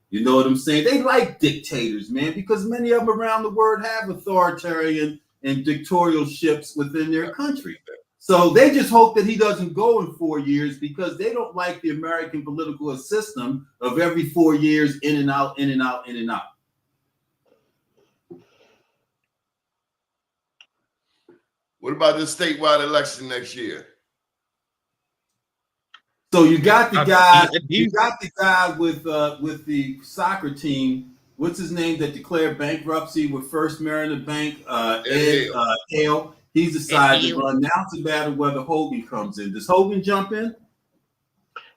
You know what I'm saying? They like dictators, man, because many of them around the world have authoritarian and dictatorships within their country. So they just hope that he doesn't go in 4 years because they don't like the American political system of every 4 years in and out, in and out, in and out. What about the statewide election next year? So you got the guy, with the soccer team. What's his name that declared bankruptcy with First Maryland Bank? Ed Hale. He's decided to run. Now it's a matter of whether Hogan comes in. Does Hogan jump in?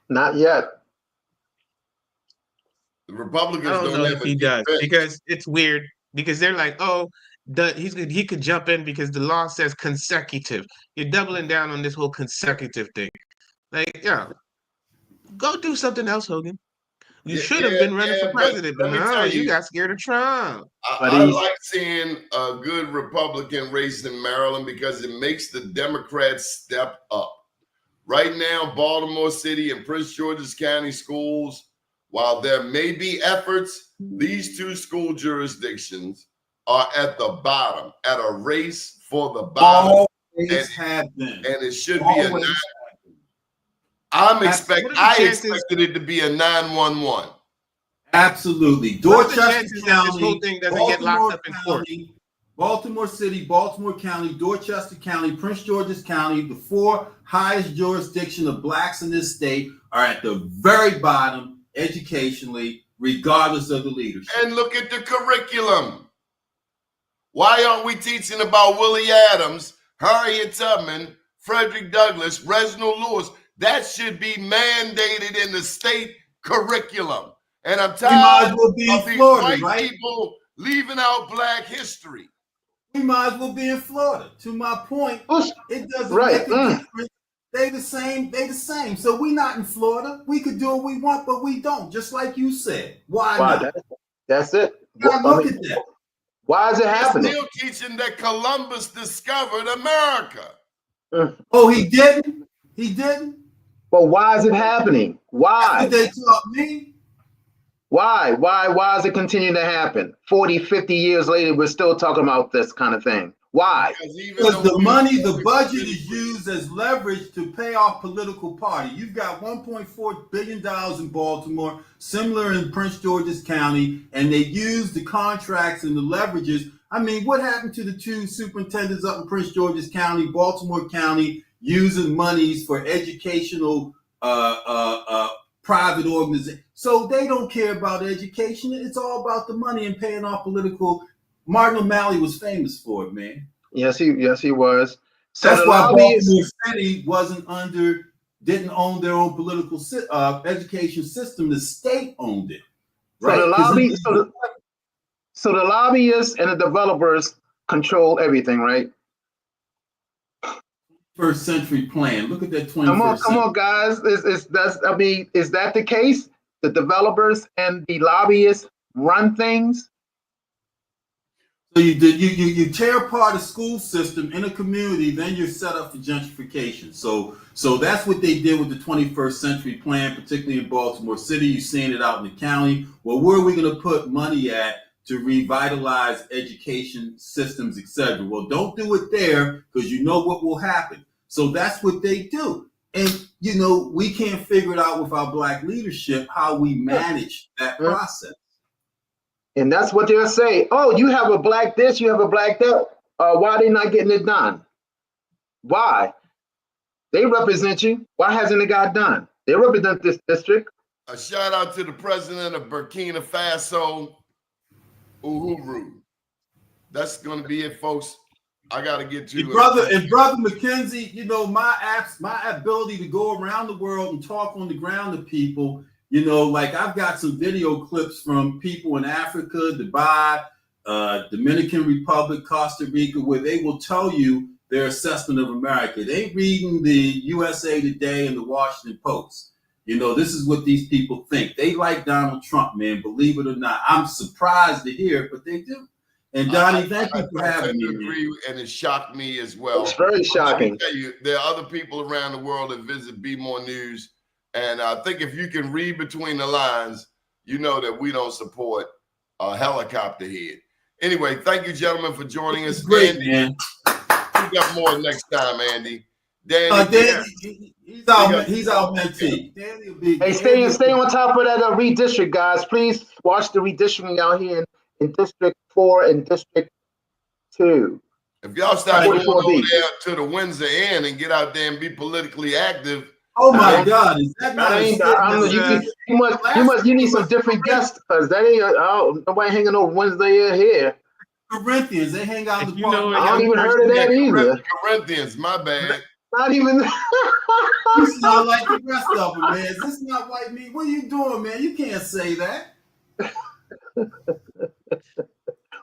Not yet. The Republicans I don't know if he does because it's weird because they're like, oh, he could jump in because the law says consecutive. You're doubling down on this whole consecutive thing. Like, yeah, go do something else, Hogan. You should have been running for president, but no, you got scared of Trump. I like seeing a good Republican race in Maryland because it makes the Democrats step up. Right now, Baltimore City and Prince George's County schools, while there may be efforts, these two school jurisdictions are at the bottom, at a race for the bottom. Always have been. And it should be a I expected it to be a 9-1-1. Absolutely. Dorchester County, this whole thing doesn't get locked up in court. Baltimore City, Baltimore County, Dorchester County, Prince George's County, the 4 highest jurisdiction of blacks in this state are at the very bottom educationally, regardless of the leadership. And look at the curriculum. Why aren't we teaching about Willie Adams, Harriet Tubman, Frederick Douglass, Reginald Lewis? That should be mandated in the state curriculum. And I'm tired of these white people leaving out black history. We might as well be in Florida. To my point, it doesn't make a difference. They the same. So we not in Florida. We could do what we want, but we don't. Just like you said. Why not? That's it. Now look at that. Why is it happening? Still teaching that Columbus discovered America. Oh, he didn't? He didn't? Well, why is it happening? Why? That's what they taught me. Why is it continuing to happen? 40, 50 years later, we're still talking about this kind of thing. Why? Because the budget is used as leverage to pay off political party. You've got $1.4 billion in Baltimore, similar in Prince George's County, and they use the contracts and the leverages. I mean, what happened to the 2 superintendents up in Prince George's County, Baltimore County, using monies for educational private organizations? So they don't care about education. It's all about the money and paying off political. Martin O'Malley was famous for it, man. Yes, he was. So that's why Baltimore City didn't own their own political education system. The state owned it. Right? So the lobbyists and the developers control everything, right? First century plan. Look at that 21st. Come on, guys. Is that the case? The developers and the lobbyists run things. So you tear apart a school system in a community, then you're set up for gentrification. So that's what they did with the 21st century plan, particularly in Baltimore City. You're seeing it out in the county. Well, where are we going to put money at to revitalize education systems, etc.? Well, don't do it there because you know what will happen. So that's what they do. And, we can't figure it out with our black leadership, how we manage that process. And that's what they'll say. Oh, you have a black this, you have a black that. Why are they not getting it done? Why? They represent you. Why hasn't it got done? They represent this district. A shout out to the president of Burkina Faso, Uhuru. That's going to be it, folks. I got to get to brother McKenzie. My ability to go around the world and talk on the ground to people. Like I've got some video clips from people in Africa, Dubai, Dominican Republic, Costa Rica, where they will tell you their assessment of America. They reading the USA Today and the Washington Post. You know, this is what these people think. They like Donald Trump, man, believe it or not. I'm surprised to hear it, but they do. And Donnie, thank you for having me. Agree, and it shocked me as well. It's very shocking. Let me tell you, there are other people around the world that visit Be More News, and I think if you can read between the lines, you know that we don't support a helicopter head. Anyway, thank you, gentlemen, for joining us. Great, Andy, man. we got more next time, Andy. Danny, Danny, he's our mentee. Danny will be. Hey, stay on top of that redistrict, guys. Please watch the redistricting out here in District 4 and District 2. if y'all start going 44B. over there to the Windsor Inn and get out there and be politically active. Oh my God! Is that not you need some different guests because that ain't nobody hanging over Wednesday here. Corinthians? They hang out in the You know, park. I don't even heard of that either. Corinthians, my bad. Not even. You sound like the rest of them, man. Is this not white meat? What are you doing, man? You can't say that.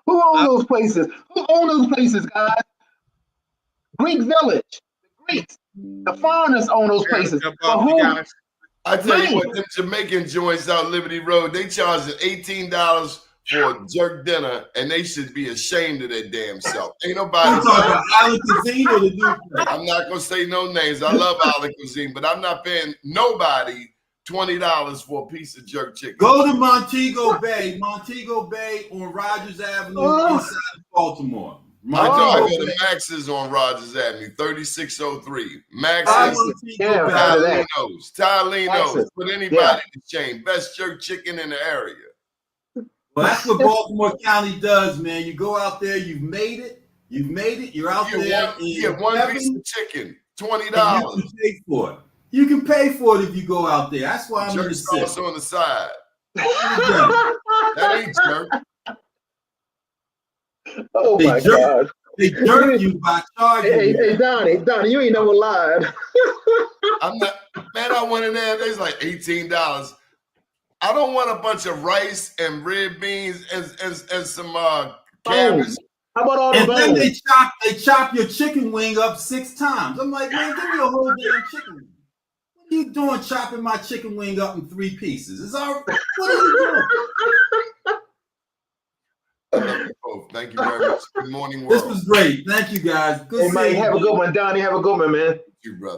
Who own those places? Who own those places, guys? Greek Village. The Greeks. The foreigners own those places. But who? I tell you what, them Jamaican joints out Liberty Road, they charging $18 for a jerk dinner, and they should be ashamed of their damn self. Ain't nobody. I'm talking about Island Cuisine or the new place? I'm not gonna say no names. I love Island Cuisine, but I'm not paying nobody $20 for a piece of jerk chicken. Go to Montego Bay on Rogers Avenue inside of Baltimore. I go to Max's on Rogers Avenue, 3603. Max's, Tylenos, put anybody to shame. Best jerk chicken in the area. Well, that's what Baltimore County does, man. You go out there, you've made it. You're out there. You get one piece of chicken, $20. You can pay for it. You can pay for it if you go out there. That's why I'm in the city. Jerk sauce on the side. That ain't jerk. Oh my God! They jerk you by charging. Hey, Donnie, you ain't never lied. I'm not, man. I went in there. There's like $18. I don't want a bunch of rice and red beans and some cabbage. How about all the and bones? then they chop your chicken wing up 6 times. I'm like, man, give me a whole damn chicken wing. What are you doing chopping my chicken wing up in 3 pieces? What are you doing? I love you both. Thank you very much. Good morning, world. This was great. Thank you, guys. Good Hey, man, have a good one, Donnie. Have a good one, man. You, brother.